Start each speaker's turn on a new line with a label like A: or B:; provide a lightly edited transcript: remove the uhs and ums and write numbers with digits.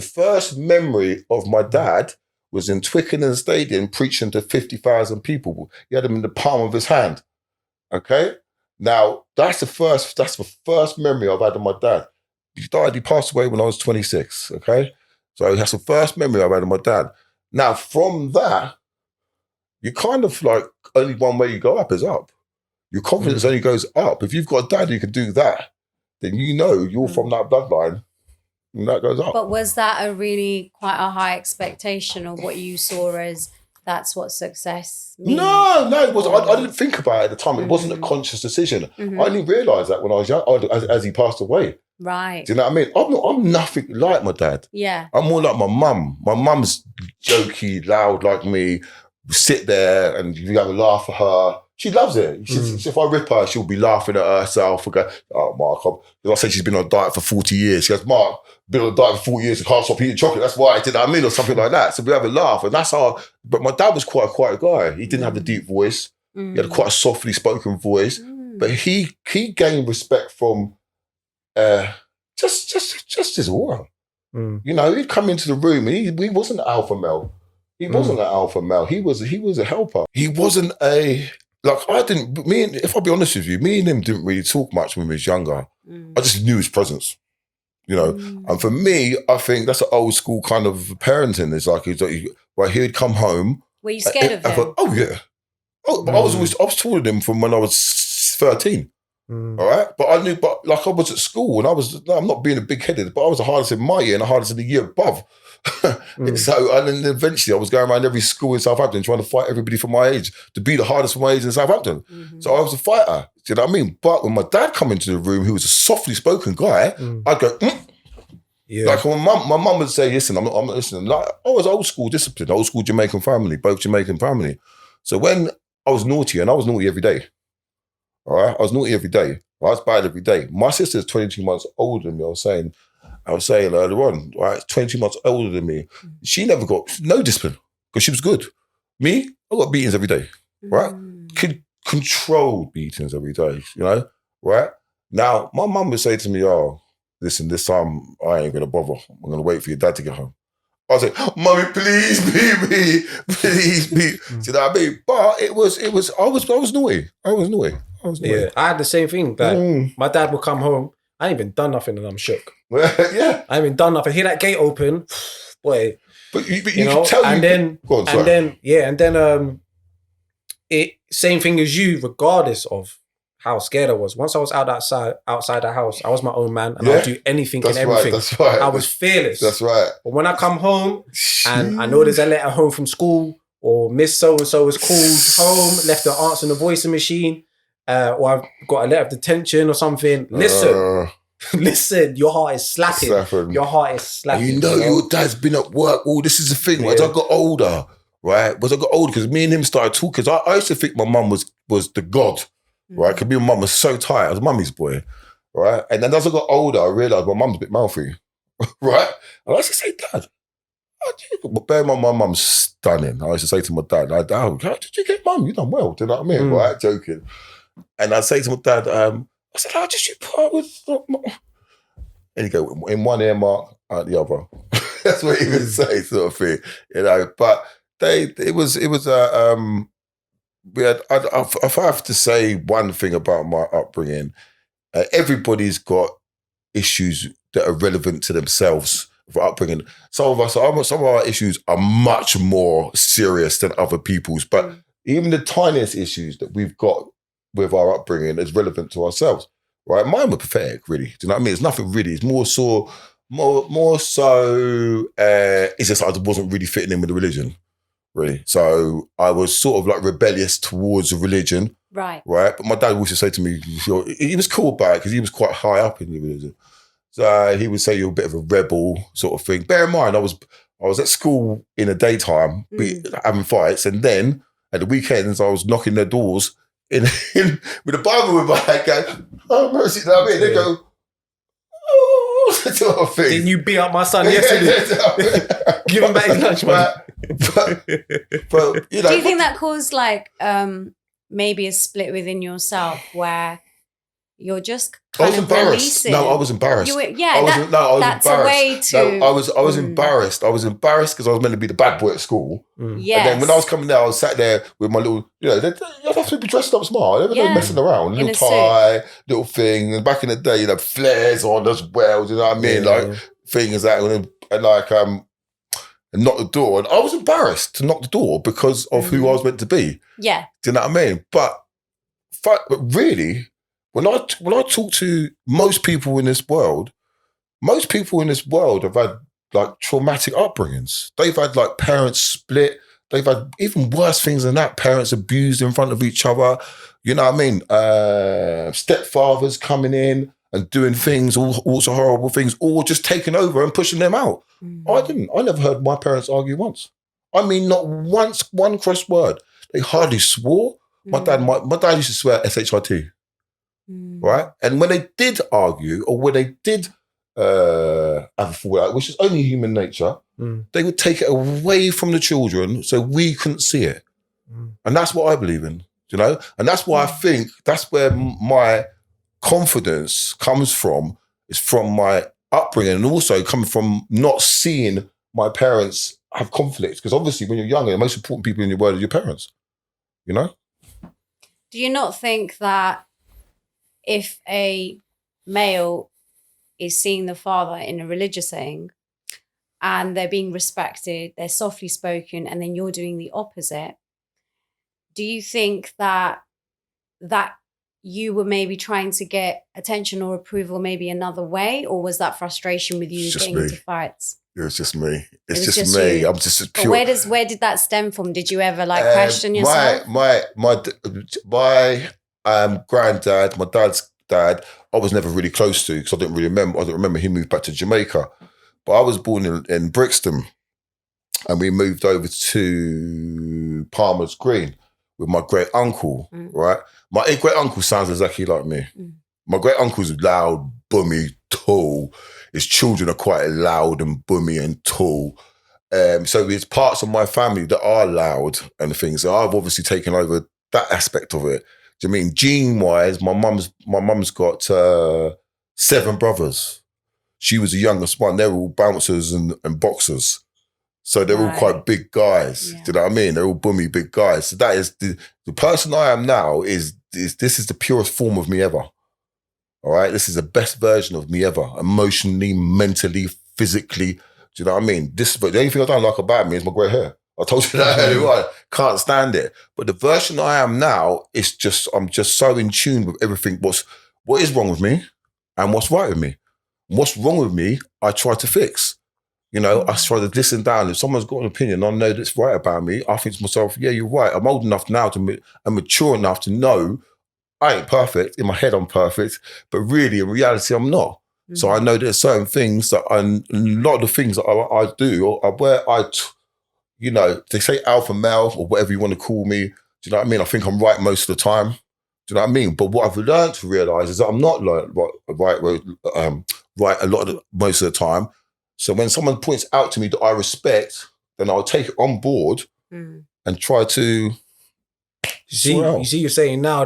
A: the first memory of my dad was in Twickenham Stadium preaching to 50,000 people. He had them in the palm of his hand. Okay? Now, that's the first memory I've had of my dad. He passed away when I was 26, okay? So that's the first memory I've had of my dad. Now, from that, you kind of like, only one way you go up is up. Your confidence only goes up. If you've got a dad who can do that, then you know you're from that bloodline, and that goes up.
B: But was that a really quite a high expectation of what you saw as that's what success means?
A: No, it wasn't. I didn't think about it at the time. It wasn't a conscious decision. I only realised that when I was young, as he passed away.
B: Right.
A: Do you know what I mean? I'm nothing like my dad.
B: Yeah.
A: I'm more like my mum. My mum's jokey, loud like me. Sit there and you have a laugh at her. She loves it. If I rip her, she'll be laughing at herself. I go, oh, Mark, I say she's been on a diet for 40 years. She goes, Mark, been on a diet for 40 years, I can't stop eating chocolate. That's why, do you know what I mean? Or something like that. So we have a laugh. And that's how, but my dad was quite a quiet guy. He didn't have the deep voice. He had quite a softly spoken voice. But he gained respect from just his aura. You know, he'd come into the room and he wasn't an alpha male. He wasn't an alpha male. He was a helper. He wasn't if I'll be honest with you, me and him didn't really talk much when we was younger. I just knew his presence, you know. And for me, I think that's an old school kind of parenting. It's like, he would come home.
B: Were you scared of him?
A: I thought, oh yeah. But I was taller than him from when I was 13. All right? But I knew, I was at school and I'm not being a big-headed, but I was the hardest in my year and the hardest in the year above. So, and then eventually I was going around every school in Southampton trying to fight everybody for my age, to be the hardest for my age in Southampton. So I was a fighter, do you know what I mean? But when my dad come into the room, who was a softly spoken guy, I'd go, Yeah. Like my mum would say, listen, I'm not listening. Like, I was old school discipline, old school Jamaican family, both Jamaican family. So when I was naughty, and I was naughty every day, all right? I was naughty every day. I was bad every day. My sister's 22 months older than me. I was saying earlier on, right, 22 months older than me. She never got no discipline because she was good. Me, I got beatings every day, right? Controlled beatings every day, you know, right? Now, my mum would say to me, oh, listen, this time I ain't going to bother. I'm going to wait for your dad to get home. I was like, Mummy, please beat me. Please beat. Do you know what I mean? But I was naughty.
C: Yeah, I had the same thing. Like, my dad would come home. I ain't even done nothing and I'm shook.
A: Yeah.
C: I ain't even done nothing. Hear that gate open, boy.
A: But you know, can tell
C: and
A: you.
C: Then,
A: go on,
C: and then, it same thing as you, regardless of how scared I was. Once I was outside the house, I was my own man and I would do anything and everything.
A: That's right.
C: I was fearless.
A: That's right.
C: But when I come home and I know there's a letter home from school, or Miss So-and-so was called home, left her answer in the voicing machine, or I've got a letter of detention or something, listen, your heart is slapping. Your heart is slapping.
A: You know your dad's been at work. Oh, this is the thing. As I got older, right? Because me and him started talking. Because I used to think my mum was the god, right? Because me and mum was so tight. I was mummy's boy, right? And then as I got older, I realised my mum's a bit mouthy, right? And I used to say, Dad, but bear in mind, my mum's stunning. I used to say to my dad, how did you get mum? You done well. Do you know what I mean? Right? Joking. And I'd say to my dad, I said, how did you part with... And he'd go, in one ear, Mark, out the other. That's what he would say, sort of thing. You know, but if I have to say one thing about my upbringing, everybody's got issues that are relevant to themselves for upbringing. Some of our issues are much more serious than other people's, but even the tiniest issues that we've got with our upbringing is relevant to ourselves, right? Mine were pathetic, really. Do you know what I mean? It's nothing really. It's more so, it's just I wasn't really fitting in with the religion, really. So I was sort of like rebellious towards the religion, right? But my dad used to say to me, he was cool about it because he was quite high up in the religion. So he would say you're a bit of a rebel sort of thing. Bear in mind, I was at school in the daytime, having fights, and then at the weekends I was knocking their doors in with a Bible in my hand, going, oh mercy, you know what I mean? They go, oh, sort of thing.
C: Didn't you beat up my son yesterday? Give him back his lunch, man.
A: But you know,
B: do you think that caused like maybe a split within yourself where you're just
A: I was
B: kind of
A: embarrassed.
B: releasing.
A: No, I was embarrassed.
B: I was
A: embarrassed.
B: that's a way to.
A: No, I was embarrassed. I was embarrassed because I was meant to be the bad boy at school.
B: Yes.
A: And then when I was coming there, I was sat there with my little, you have to be dressed up smart. There was no messing around. Little tie, little thing. And back in the day, flares on as well. You know what I mean? Things like and knock the door. And I was embarrassed to knock the door because of who I was meant to be.
B: Yeah.
A: Do you know what I mean? But really, when I talk to most people in this world have had traumatic upbringings. They've had parents split. They've had even worse things than that. Parents abused in front of each other. You know what I mean? Stepfathers coming in and doing things, all sorts of horrible things, or just taking over and pushing them out. I never heard my parents argue once. I mean, not once, one cross word. They hardly swore. My dad used to swear S-H-I-T. Right? And when they did argue, or when they did have a fallout, which is only human nature, they would take it away from the children so we couldn't see it. And that's what I believe in, And that's why I think that's where my confidence comes from, is from my upbringing, and also coming from not seeing my parents have conflict. Because obviously when you're younger, the most important people in your world are your parents,
B: Do you not think that if a male is seeing the father in a religious setting and they're being respected, they're softly spoken, and then you're doing the opposite, do you think that you were maybe trying to get attention or approval maybe another way, or was that frustration with you getting into fights?
A: It was just me. It's just me. I'm just pure.
B: But where did that stem from? Did you ever question yourself?
A: My granddad, my dad's dad, I was never really close to because I don't remember. He moved back to Jamaica, but I was born in Brixton, and we moved over to Palmer's Green with my great uncle. Right, my great uncle sounds exactly like me. My great uncle's loud, boomy, tall. His children are quite loud and boomy and tall. So there's parts of my family that are loud and things. So I've obviously taken over that aspect of it. Do you mean gene-wise? My mum's got 7 brothers. She was the youngest one. They're all bouncers and boxers. So they're all quite big guys. Yeah. Do you know what I mean? They're all boomy big guys. So that is the person I am now is this is the purest form of me ever. All right? This is the best version of me ever. Emotionally, mentally, physically. Do you know what I mean? The only thing I don't like about me is my grey hair. I told you that earlier on. Can't stand it. But the version I am now is I'm just so in tune with everything. What is wrong with me and what's right with me. What's wrong with me, I try to fix. I try to listen down. If someone's got an opinion, I know that's right about me. I think to myself, yeah, you're right. I'm old enough now and mature enough to know I ain't perfect. In my head, I'm perfect. But really, in reality, I'm not. So I know there's certain things that a lot of the things that I do are where they say alpha male or whatever you want to call me. Do you know what I mean? I think I'm right most of the time. Do you know what I mean? But what I've learned to realise is that I'm not right a lot of most of the time. So when someone points out to me that I respect, then I'll take it on board and try to
C: you see, you're saying now